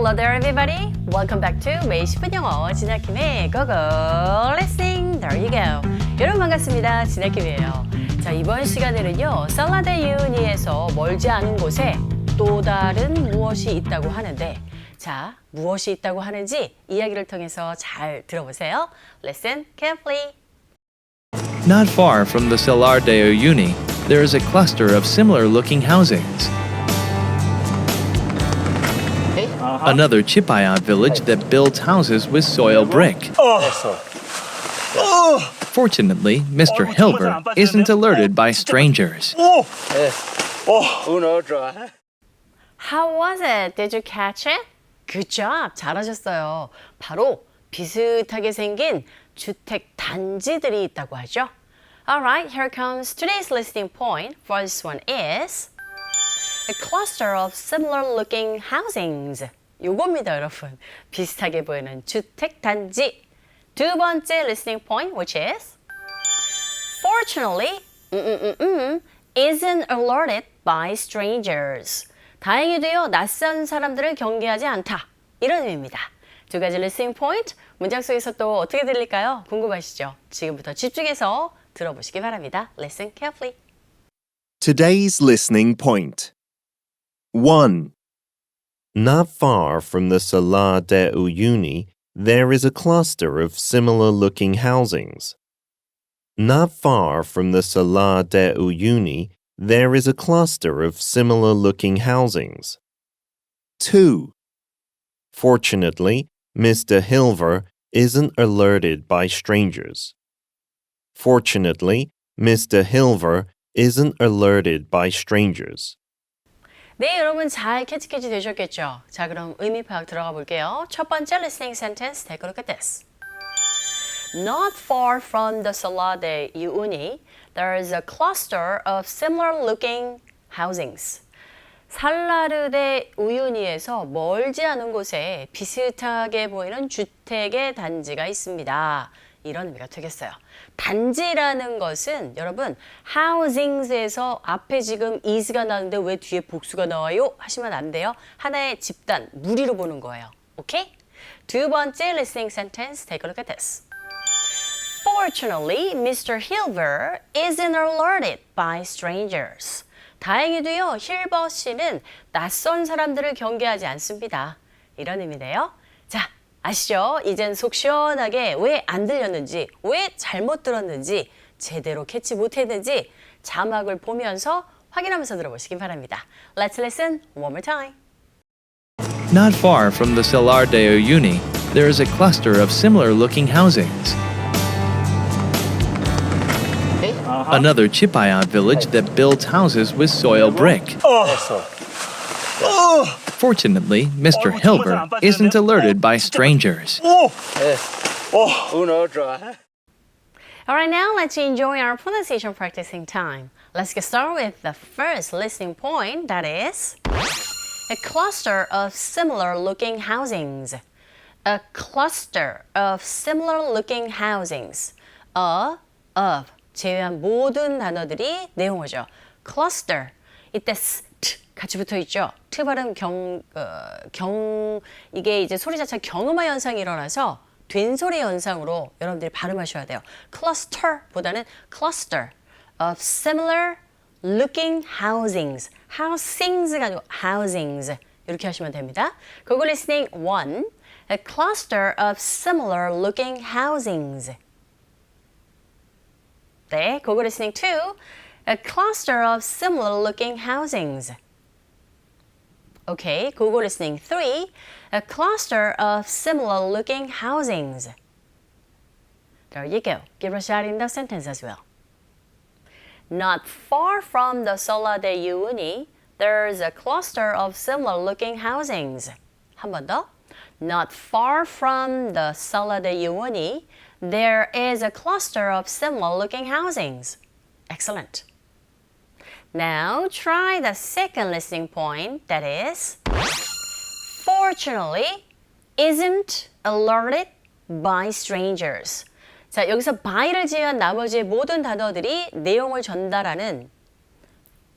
Hello there everybody. Welcome back to 매일 10분 영어 지나킴의 고고 listening. There you go. 여러분 반갑습니다. 지나킴이에요. 자, 이번 시간에는요. 샐러드 유니에서 멀지 않은 곳에 또 다른 무엇이 있다고 하는데 자, 무엇이 있다고 하는지 이야기를 통해서 잘 들어보세요. Listen carefully. Not far from the Salardeo Uni, there is a cluster of similar-looking housings. Another Chipayat village that builds houses with soil brick. Fortunately, Mr. Hilbert isn't alerted by strangers. How was it? Did you catch it? Good job. 잘하셨어요. 바로 비슷하게 생긴 주택 단지들이 있다고 하죠. Alright, here comes today's listening point. First one is a cluster of similar-looking housings. 요겁니다, 여러분. 비슷하게 보이는 주택 단지. 두 번째 listening point, which is fortunately, isn't alerted by strangers. 다행히도요, 낯선 사람들을 경계하지 않다. 이런 의미입니다. 두 가지 listening point, 문장 속에서 또 어떻게 들릴까요? 궁금하시죠? 지금부터 집중해서 들어보시기 바랍니다. Listen carefully. Today's listening point. 1. Not far from the Salar de Uyuni, there is a cluster of similar-looking housings. Not far from the Salar de Uyuni, there is a cluster of similar-looking housings. 2. Fortunately, Mr. Hilver isn't alerted by strangers. Fortunately, Mr. Hilver isn't alerted by strangers. 네, 여러분 잘 캐치캐치 되셨겠죠? 자, 그럼 의미 파악 들어가 볼게요. 첫 번째 listening sentence, take a look at this. Not far from the Salar de Uyuni, there is a cluster of similar-looking housings. 살라르데 우유니에서 멀지 않은 곳에 비슷하게 보이는 주택의 단지가 있습니다. 이런 의미가 되겠어요. 단지라는 것은 여러분 housings에서 앞에 지금 is가 나오는데 왜 뒤에 복수가 나와요? 하시면 안 돼요. 하나의 집단, 무리로 보는 거예요. 오케이? 두 번째 listening sentence, take a look at this. Fortunately, Mr. Hilver isn't alerted by strangers. 다행히도요, 힐버 씨는 낯선 사람들을 경계하지 않습니다. 이런 의미네요. 자, 아시죠? 이젠 속 시원하게 왜 안 들렸는지, 왜 잘못 들었는지, 제대로 캐치 못했는지 자막을 보면서 확인하면서 들어보시기 바랍니다. Let's listen one more time. Not far from the Salardeo Uni, there is a cluster of similar-looking housings. Another Chipayat village that builds houses with soil brick. Fortunately, Mr. Hilbert isn't alerted by strangers. Alright, now let's enjoy our pronunciation practicing time. Let's get started with the first listening point, that is a cluster of similar-looking housings. A cluster of similar-looking housings. Of 제외한 모든 단어들이 내용어죠. cluster. 이때 t 같이 붙어 있죠. t 발음 이게 이제 소리 자체가 경음화 현상이 일어나서 된소리 현상으로 여러분들이 발음하셔야 돼요. cluster보다는 cluster of similar looking housings. housings가 아니고 housings. 이렇게 하시면 됩니다. 그거 listening 1. A cluster of similar looking housings. 네, 그거 listening 2. A cluster of similar looking housings. Okay, 그거 listening 3. A cluster of similar looking housings. There you go. Give a shot in the sentence as well. Not far from the Salar de Uyuni, there's a cluster of similar looking housings. 한 번 더. Not far from the Salar de Uyuni, there is a cluster of similar looking housings. Excellent. Now try the second listening point, that is fortunately isn't alerted by strangers. 자, 여기서 by를 제외한 나머지 모든 단어들이 내용을 전달하는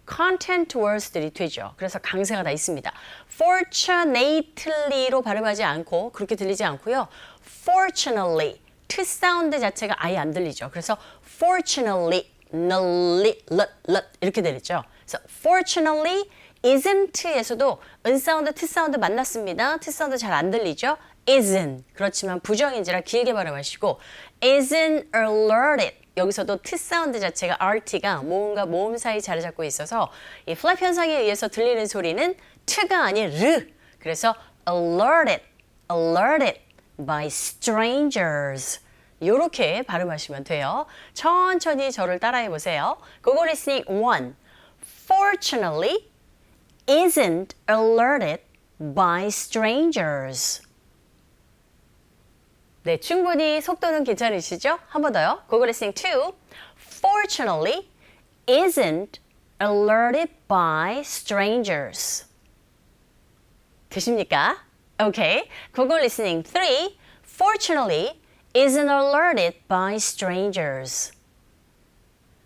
content words들이 되죠. 그래서 강세가 다 있습니다. fortunately로 발음하지 않고 그렇게 들리지 않고요. fortunately, t 사운드 자체가 아예 안 들리죠. 그래서 fortunately, 이렇게 들리죠. 그래서 fortunately, isn't에서도 은 사운드, t 사운드 만났습니다. t 사운드 잘 안 들리죠. isn't. 그렇지만 부정인지라 길게 발음하시고 isn't alerted. 여기서도 t 사운드 자체가 rt가 모음과 모음 사이 자리 잡고 있어서 이 플랩 현상에 의해서 들리는 소리는 t가 아닌 르. 그래서 alerted by strangers. 이렇게 발음하시면 돼요. 천천히 저를 따라해 보세요. Google listening 1. Fortunately, isn't alerted by strangers. 네, 충분히 속도는 괜찮으시죠? 한 번 더요. Google listening 2. Fortunately, isn't alerted by strangers. 되십니까? Okay. Google listening 3. Fortunately, isn't alerted by strangers.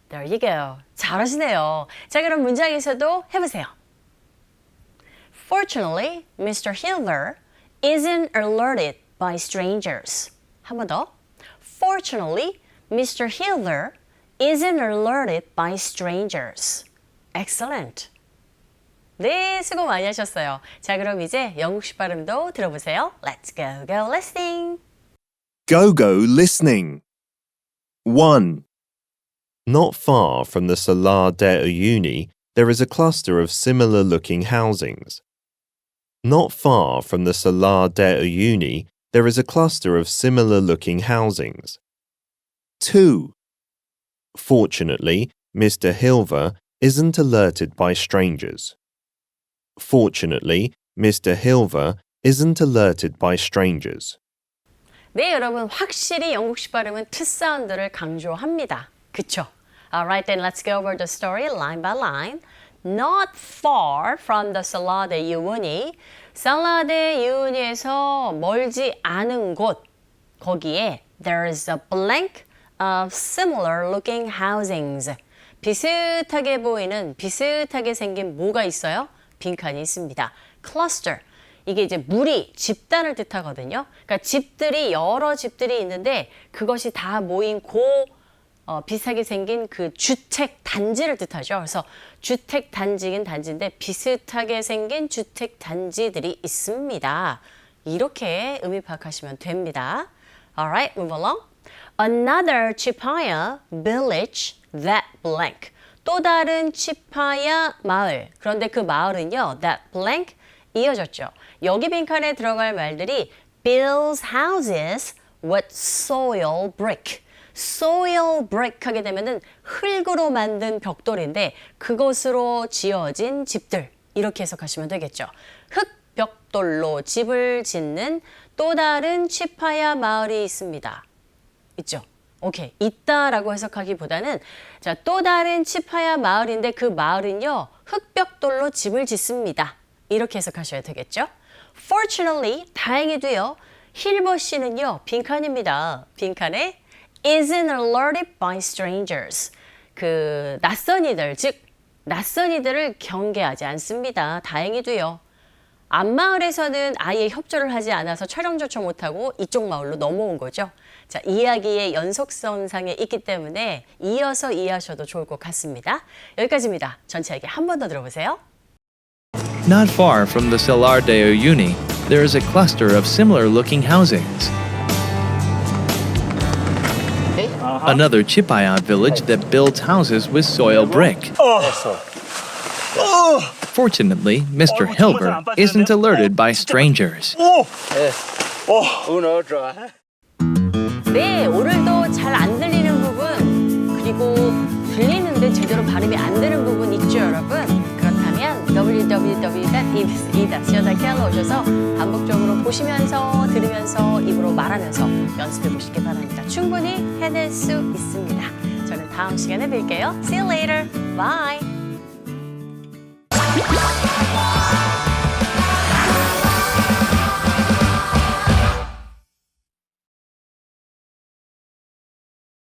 There you go. 잘하시네요. 자, 그럼 문장에서도 해보세요. Fortunately, Mr. Hilver isn't alerted by strangers. 한 번 더. Fortunately, Mr. Hilver isn't alerted by strangers. Excellent. 네, 수고 많이 하셨어요. 자, 그럼 이제 영국식 발음도 들어보세요. Let's go, go listening. Go Go Listening. 1. Not far from the Salar de Uyuni, there is a cluster of similar looking housings. Not far from the Salar de Uyuni, there is a cluster of similar looking housings. 2. Fortunately, Mr. Hilver isn't alerted by strangers. Fortunately, Mr. Hilver isn't alerted by strangers. 네, 여러분 확실히 영국식 발음은 t 사운드를 강조합니다. 그쵸? Alright, then let's go over the story line by line. Not far from the Salar de Uyuni. Salar de Uyuni에서 멀지 않은 곳. 거기에 there is a blank of similar looking housings. 비슷하게 보이는, 비슷하게 생긴 뭐가 있어요? 빈칸이 있습니다. Cluster. 이게 이제 무리, 집단을 뜻하거든요. 그러니까 집들이, 여러 집들이 있는데 그것이 다 모인 비슷하게 생긴 그 주택 단지를 뜻하죠. 그래서 주택 단지긴 단지인데 비슷하게 생긴 주택 단지들이 있습니다. 이렇게 의미 파악하시면 됩니다. Alright, move along. Another Chipaya village that blank. 또 다른 치파야 마을. 그런데 그 마을은요, that blank 이어졌죠. 여기 빈칸에 들어갈 말들이 builds houses with soil brick. soil brick 하게 되면은 흙으로 만든 벽돌인데 그것으로 지어진 집들. 이렇게 해석하시면 되겠죠. 흙벽돌로 집을 짓는 또 다른 치파야 마을이 있습니다. 있죠? 오케이. 있다라고 해석하기보다는 자, 또 다른 치파야 마을인데 그 마을은요. 흙벽돌로 집을 짓습니다. 이렇게 해석하셔야 되겠죠? Fortunately, 다행히도요. 힐버 씨는요. 빈칸입니다. 빈칸에 isn't alerted by strangers. 그 낯선 이들, 즉 낯선 이들을 경계하지 않습니다. 다행히도요. 앞마을에서는 아예 협조를 하지 않아서 촬영 조차 못하고 이쪽 마을로 넘어온 거죠. 자, 이야기의 연속선상에 있기 때문에 이어서 이해하셔도 좋을 것 같습니다. 여기까지입니다. 전체 이야기 한 번 더 들어보세요. Not far from the Salar de Uyuni, there is a cluster of similar-looking housings. Another Chipaya village that builds houses with soil brick. Fortunately, Mr. Hilber isn't alerted by strangers. 네, 오늘도 잘 안 들리는 부분 그리고 들리는데 제대로 발음이 안 되는 부분 있죠, 여러분? 그렇다면 www.ebs.co.kr로 오셔서 반복적으로 보시면서 들으면서 입으로 말하면서 연습해 보시기 바랍니다. 충분히 해낼 수 있습니다. 저는 다음 시간에 뵐게요. See you later. Bye.